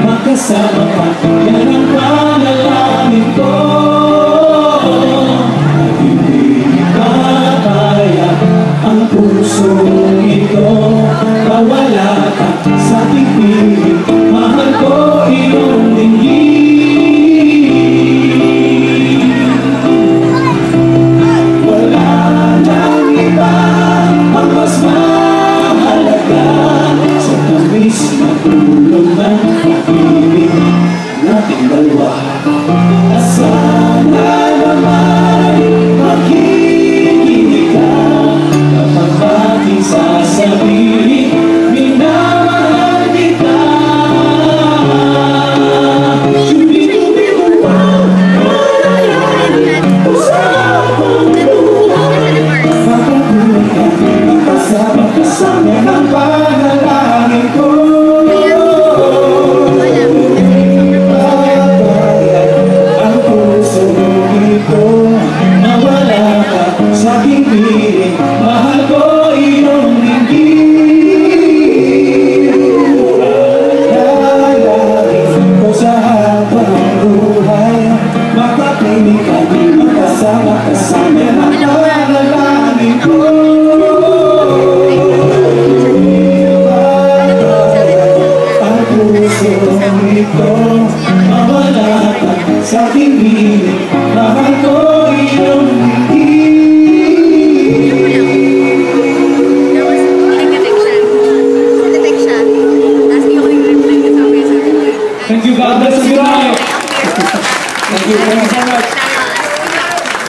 Makasama ka, yan ang panalangin ko. Hindi papaya ang pusong ito. Mawala ka sa pipiling, mahal ko iyong dinggin. Wala nang iba ang mas mahalaga sa tamis na tulong ng pag-ibig nating dalawa. Sana naman makikinig ka kapag aking sasabihin minamahal kita. Subi-tubi-uwang malayanin usapang buhay. Makapunan ka, makasama-kasama ng panalangin ko. Mahal ko iyong dinggin. Lalagin ko sa habang buhay. Makapiling ka, makasama-kasama ang panalangin ko. Ang pusong ito, mawala ka sa aking piling. Mahal ko iyong dinggin. Thank you, God bless you. Thank you so much.